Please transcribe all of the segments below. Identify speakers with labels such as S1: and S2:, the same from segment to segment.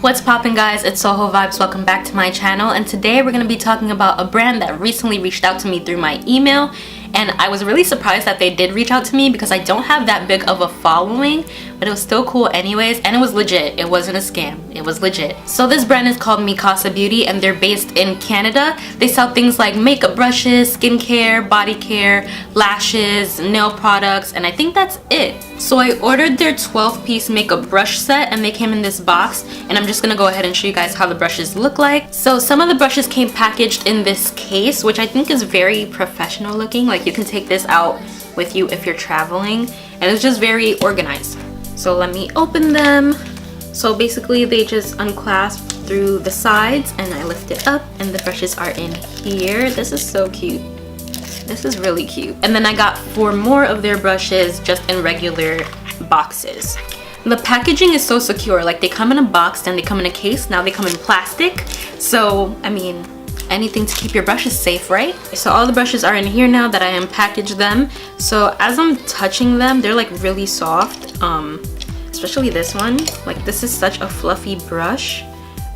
S1: What's poppin', guys? It's Soho Vibes. Welcome back to my channel, and today we're going to be talking about a brand that recently reached out to me through my email, and I was really surprised that they did reach out to me because I don't have that big of a following, but it was still cool anyways, and it was legit. It wasn't a scam. It was legit. So this brand is called Mikasa Beauty, and they're based in Canada. They sell things like makeup brushes, skincare, body care, lashes, nail products, and I think that's it. So I ordered their 12-piece makeup brush set, and they came in this box, and I'm just gonna go ahead and show you guys how the brushes look like. So some of the brushes came packaged in this case, which I think is very professional looking. Like, you can take this out with you if you're traveling, and it's just very organized. So let me open them. So basically they just unclasp through the sides, and I lift it up, and the brushes are in here. This is so cute. This is really cute. And then I got 4 more of their brushes just in regular boxes. The packaging is so secure. Like, they come in a box, then they come in a case, now they come in plastic. So I mean, anything to keep your brushes safe, right? So all the brushes are in here now that I unpackaged them. So as I'm touching them, they're like really soft, especially this one. Like, this is such a fluffy brush,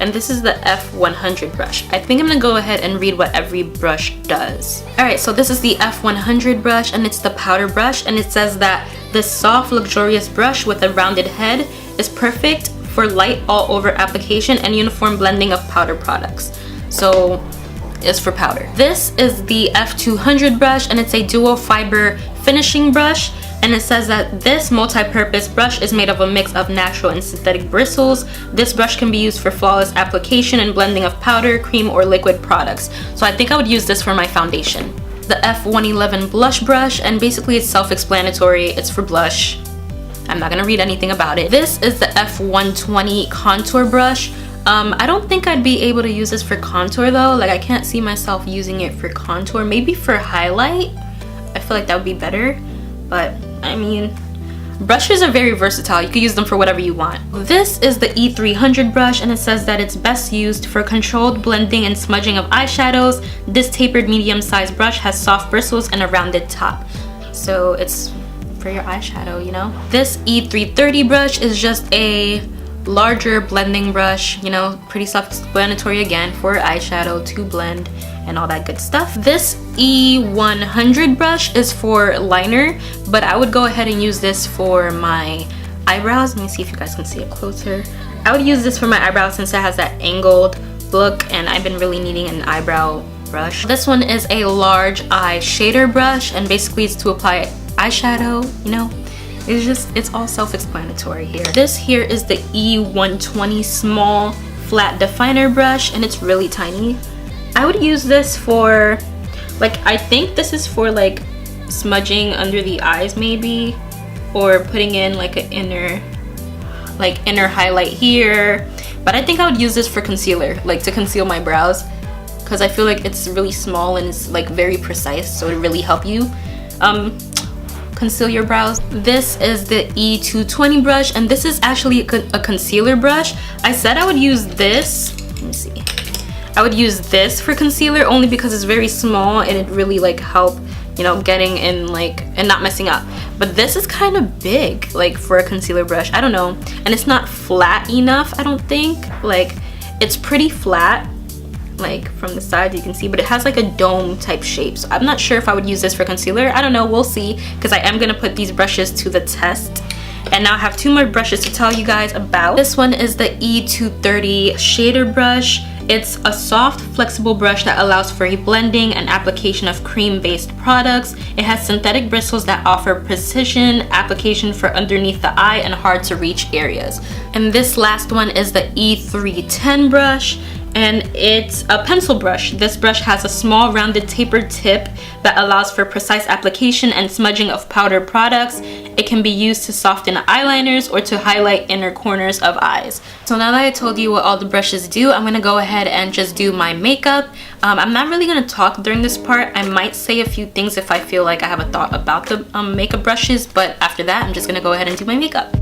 S1: and this is the F100 brush. I think I'm gonna go ahead and read what every brush does. Alright, so this is the F100 brush, and it's the powder brush, and it says that this soft, luxurious brush with a rounded head is perfect for light all over application and uniform blending of powder products. So it's for powder. This is the F200 brush, and it's a dual fiber finishing brush, and it says that this multi-purpose brush is made of a mix of natural and synthetic bristles. This brush can be used for flawless application and blending of powder, cream, or liquid products. So I think I would use this for my foundation. The F111 blush brush, and basically it's self-explanatory. It's for blush. I'm not gonna read anything about it. This is the F120 contour brush. I don't think I'd be able to use this for contour though. Like, I can't see myself using it for contour. Maybe for highlight. I feel like that would be better. But I mean, brushes are very versatile. You can use them for whatever you want. This is the E300 brush, and it says that it's best used for controlled blending and smudging of eyeshadows. This tapered medium-sized brush has soft bristles and a rounded top. So it's for your eyeshadow, you know? This E330 brush is just a larger blending brush, you know, pretty self-explanatory again, for eyeshadow to blend and all that good stuff. This E100 brush is for liner, but I would go ahead and use this for my eyebrows. Let me see if you guys can see it closer. I would use this for my eyebrows since it has that angled look, and I've been really needing an eyebrow brush. This one is a large eye shader brush, and basically it's to apply eyeshadow, you know. It's all self-explanatory here. This here is the E120 small flat definer brush, and it's really tiny. I would use this for, like, I think this is for like smudging under the eyes maybe, or putting in like an inner highlight here. But I think I would use this for concealer, like to conceal my brows, because I feel like it's really small and it's like very precise, so it really help you conceal your brows. This is the E220 brush, and this is actually a concealer brush. I said I would use this. Let me see. I would use this for concealer only because it's very small and it really like help, you know, getting in like and not messing up. But this is kind of big, like, for a concealer brush. I don't know, and it's not flat enough. I don't think, like, it's pretty flat, like from the side you can see, but it has like a dome type shape. So I'm not sure if I would use this for concealer. I don't know, we'll see, because I am gonna put these brushes to the test. And now I have 2 more brushes to tell you guys about. This one is the E230 shader brush. It's a soft, flexible brush that allows for a blending and application of cream-based products. It has synthetic bristles that offer precision application for underneath the eye and hard-to-reach areas. And this last one is the E310 brush, and it's a pencil brush. This brush has a small rounded tapered tip that allows for precise application and smudging of powder products. It can be used to soften eyeliners or to highlight inner corners of eyes. So now that I told you what all the brushes do, I'm gonna go ahead and just do my makeup. I'm not really gonna talk during this part. I might say a few things if I feel like I have a thought about the makeup brushes, but after that I'm just gonna go ahead and do my makeup.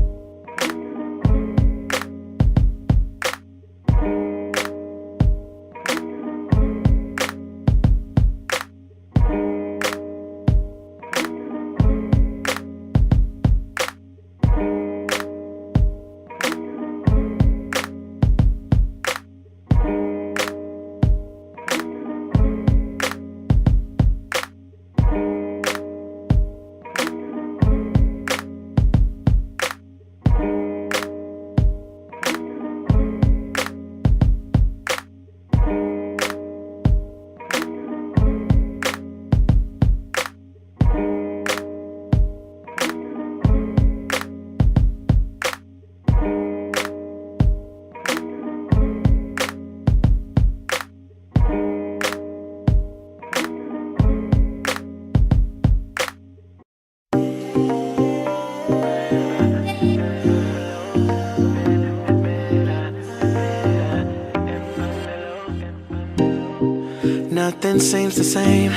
S2: Nothing seems the same.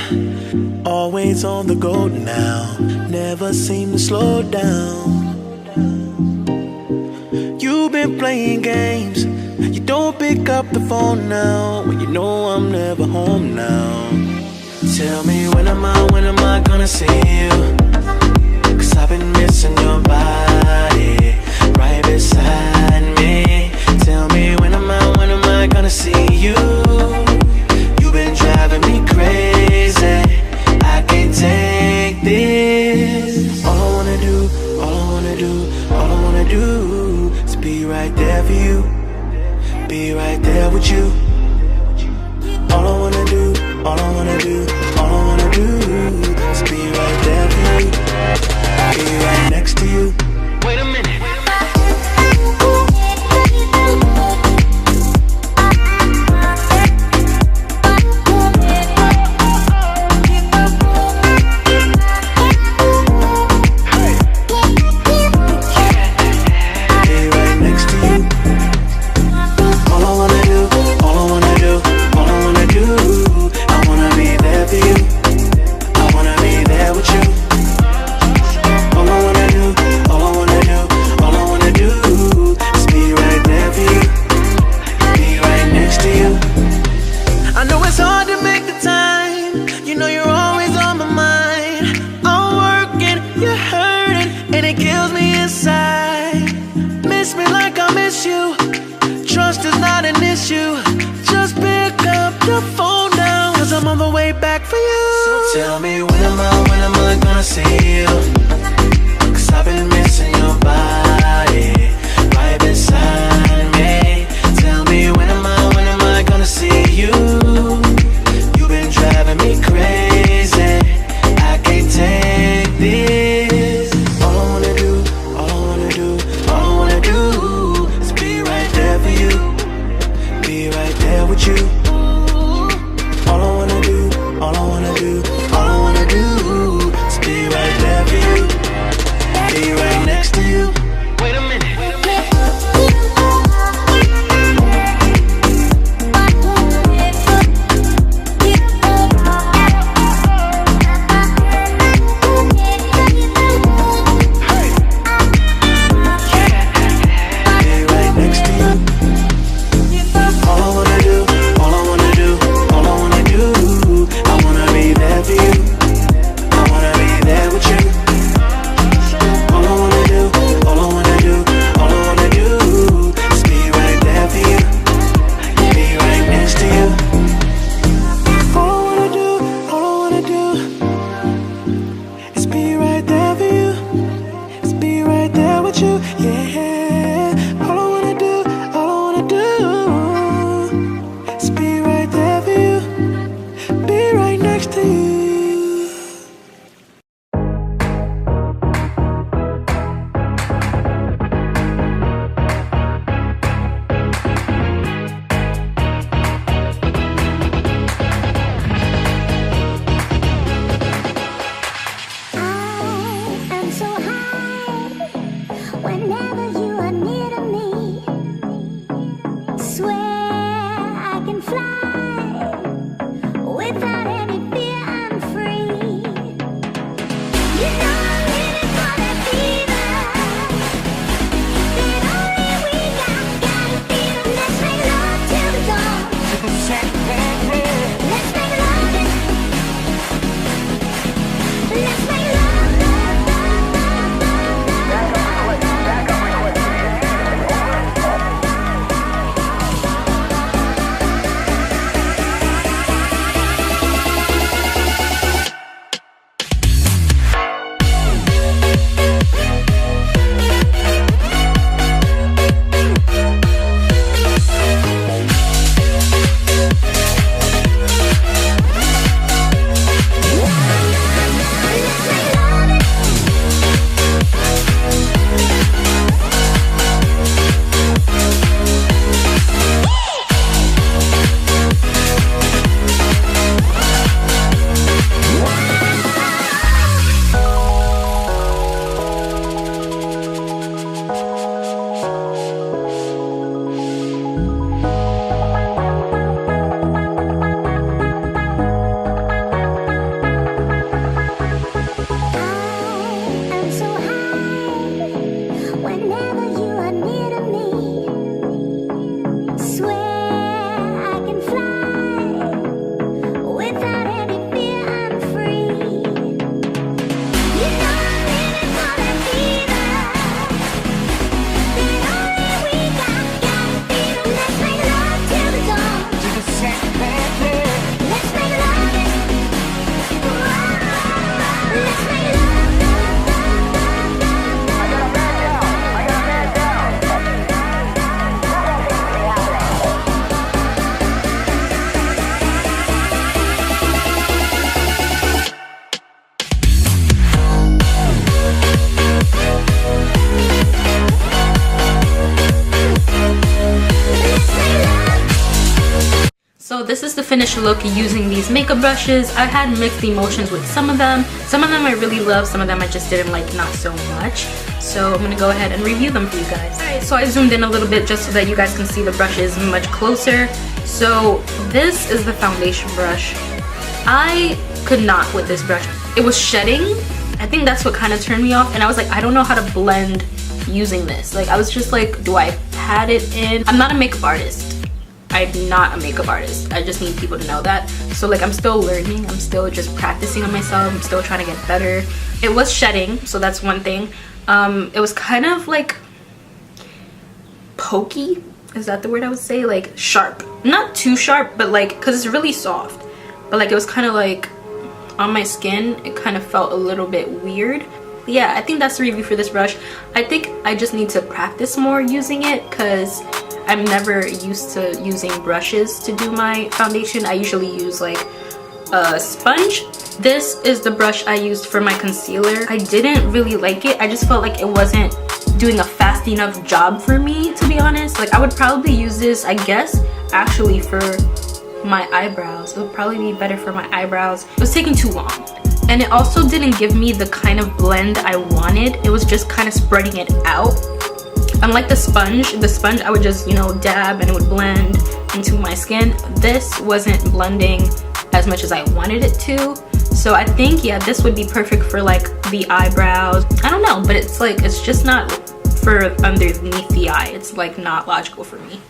S2: Always on the go now. Never seem to slow down. You've been playing games. You don't pick up the phone now when you know I'm never home now. Tell me when am I gonna see you? 'Cause I've been missing your body right beside me. Tell me when am I gonna see you? You've been driving me crazy. I can't take this. All I wanna do is be right there for you. Be right there with you. All I wanna do is be right there for you. Be right next to you. Wait a minute. Tell me when am I gonna see you? 'Cause I've been missing your body right beside me. Tell me when am I gonna see you? You've been driving me crazy. I can't take this. All I wanna do is be right there for you. Be right there with you. All I wanna do is be right there for you.
S1: this is the finished look using these makeup brushes. I had mixed emotions with some of them. Some of them I really love, some of them I just didn't like, not so much. So I'm gonna go ahead and review them for you guys. Alright, so I zoomed in a little bit just so that you guys can see the brushes much closer. So this is the foundation brush. I could not with this brush. It was shedding. I think that's what kind of turned me off, and I was like, I don't know how to blend using this. Like, I was just like, do I pat it in? I'm not a makeup artist. I'm not a makeup artist. I just need people to know that. So like, I'm still learning. I'm still just practicing on myself. I'm still trying to get better. It was shedding, so that's one thing. It was kind of like pokey. Is that the word I would say? Like sharp. Not too sharp, but like, because it's really soft. But like, it was kind of like on my skin. It kind of felt a little bit weird. Yeah, I think that's the review for this brush. I think I just need to practice more using it because I'm never used to using brushes to do my foundation. I usually use like a sponge. This is the brush I used for my concealer. I didn't really like it. I just felt like it wasn't doing a fast enough job for me, to be honest. Like, I would probably use this, I guess, actually for my eyebrows. It would probably be better for my eyebrows. It was taking too long. And it also didn't give me the kind of blend I wanted. It was just kind of spreading it out. Unlike the sponge I would just, you know, dab and it would blend into my skin. This wasn't blending as much as I wanted it to. So I think, yeah, this would be perfect for like the eyebrows. I don't know, but it's like, it's just not for underneath the eye. It's like not logical for me.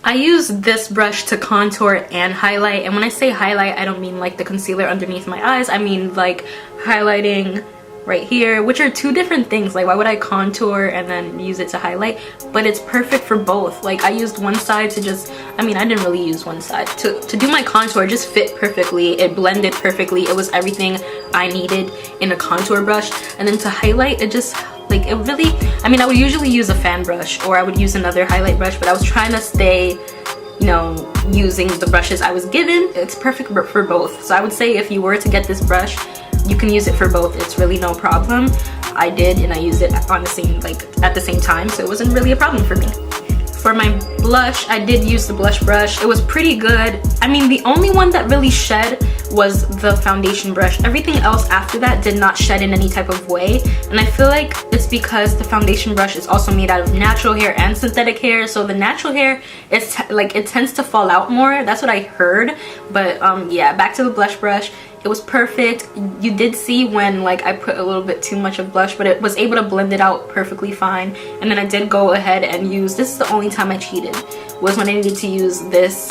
S1: I use this brush to contour and highlight, and when I say highlight, I don't mean like the concealer underneath my eyes. I mean like highlighting right here, which are two different things. Like, why would I contour and then use it to highlight? But it's perfect for both. Like, I used one side to just, I mean, I didn't really use one side to do my contour. It just fit perfectly. It blended perfectly. It was everything I needed in a contour brush. And then to highlight, it just, like, it really, I mean, I would usually use a fan brush or I would use another highlight brush, but I was trying to stay, you know, using the brushes I was given. It's perfect for both. So I would say if you were to get this brush, you can use it for both. It's really no problem. I did, and I used it on the same, like at the same time, so it wasn't really a problem for me. For my blush, I did use the blush brush. It was pretty good. I mean, the only one that really shed was the foundation brush. Everything else after that did not shed in any type of way, and I feel like it's because the foundation brush is also made out of natural hair and synthetic hair, so the natural hair is like, it tends to fall out more. That's what I heard. But yeah, back to the blush brush. It was perfect. You did see when like I put a little bit too much of blush, but it was able to blend it out perfectly fine. And then I did go ahead and use, this is the only time I cheated, was when I needed to use this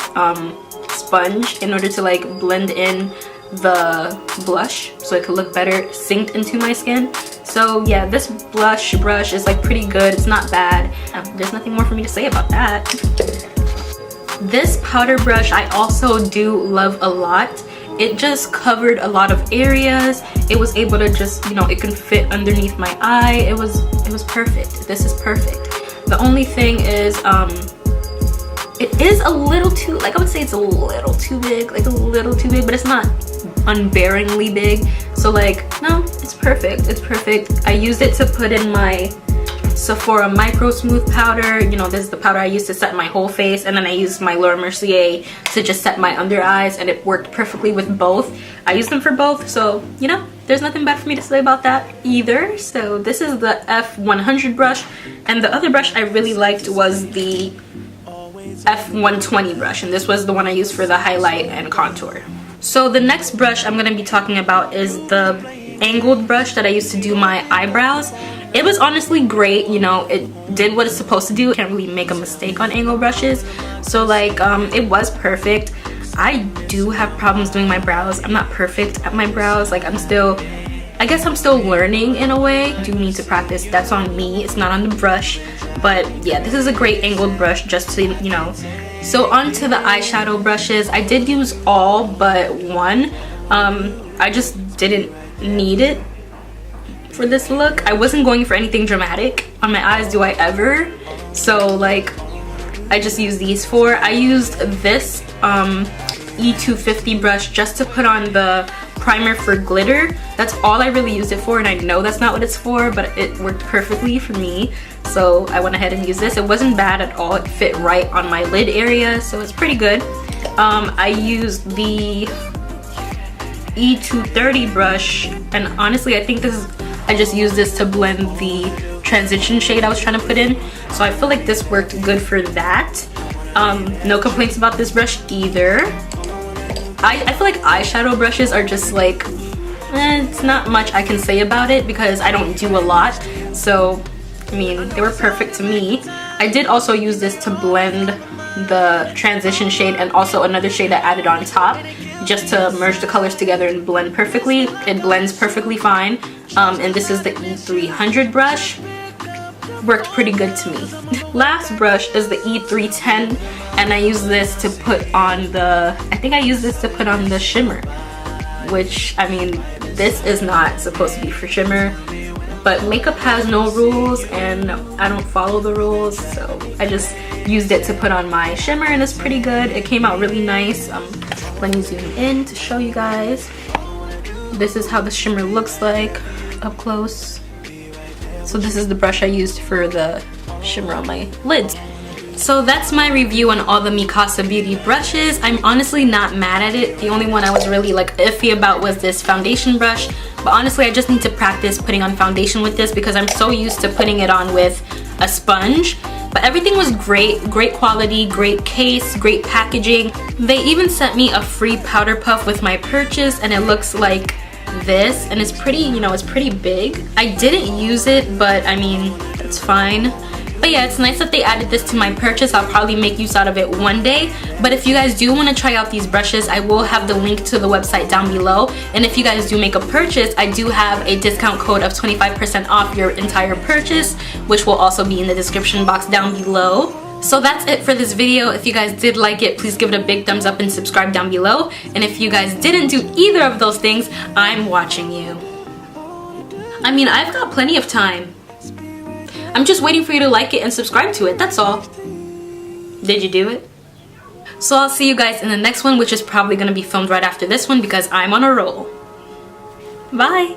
S1: sponge in order to like blend in the blush so it could look better synced into my skin. So yeah, this blush brush is like pretty good. It's not bad. There's nothing more for me to say about that. This powder brush I also do love a lot. It just covered a lot of areas. It was able to just, you know, it can fit underneath my eye. It was perfect. This is perfect. The only thing is, it is a little too, like, I would say it's a little too big, like a little too big, but it's not unbearingly big. So like, no, it's perfect. It's perfect. I used it to put in my Sephora Micro Smooth powder. You know, this is the powder I used to set my whole face, and then I used my Laura Mercier to just set my under eyes, and it worked perfectly with both. I used them for both, so you know, there's nothing bad for me to say about that either. So this is the F100 brush, and the other brush I really liked was the F120 brush, and this was the one I used for the highlight and contour. So the next brush I'm going to be talking about is the angled brush that I used to do my eyebrows. It was honestly great, you know, it did what it's supposed to do. Can't really make a mistake on angle brushes. So like, it was perfect. I do have problems doing my brows. I'm not perfect at my brows. Like, I guess I'm still learning in a way. I do need to practice. That's on me. It's not on the brush. But yeah, this is a great angled brush just to, you know. So onto the eyeshadow brushes. I did use all but one. I just didn't need it for this look. I wasn't going for anything dramatic on my eyes, do I ever? So like, I just used these four. I used this E250 brush just to put on the primer for glitter. That's all I really used it for, and I know that's not what it's for, but it worked perfectly for me. So I went ahead and used this. It wasn't bad at all. It fit right on my lid area, so it's pretty good. I used the E230 brush, and honestly I think I just used this to blend the transition shade I was trying to put in, so I feel like this worked good for that. No complaints about this brush either. I feel like eyeshadow brushes are just like, it's not much I can say about it because I don't do a lot, so I mean, they were perfect to me. I did also use this to blend the transition shade and also another shade I added on top, just to merge the colors together and blend perfectly. It blends perfectly fine. And this is the E300 brush. Worked pretty good to me. Last brush is the E310, and I use this to put on the, I think I use this to put on the shimmer, which, I mean, this is not supposed to be for shimmer, but makeup has no rules and I don't follow the rules, so I just used it to put on my shimmer, and it's pretty good. It came out really nice. Let me zoom in to show you guys. This is how the shimmer looks like up close. So this is the brush I used for the shimmer on my lids. So that's my review on all the Mikasa Beauty brushes. I'm honestly not mad at it. The only one I was really like iffy about was this foundation brush. But honestly, I just need to practice putting on foundation with this because I'm so used to putting it on with a sponge. But everything was great, great quality, great case, great packaging. They even sent me a free powder puff with my purchase, and it looks like this, and it's pretty, you know, it's pretty big. I didn't use it, but I mean, that's fine. But yeah, it's nice that they added this to my purchase. I'll probably make use out of it one day. But if you guys do want to try out these brushes, I will have the link to the website down below. And if you guys do make a purchase, I do have a discount code of 25% off your entire purchase, which will also be in the description box down below. So that's it for this video. If you guys did like it, please give it a big thumbs up and subscribe down below. And if you guys didn't do either of those things, I'm watching you. I mean, I've got plenty of time. I'm just waiting for you to like it and subscribe to it, that's all. Did you do it? So I'll see you guys in the next one, which is probably going to be filmed right after this one because I'm on a roll. Bye!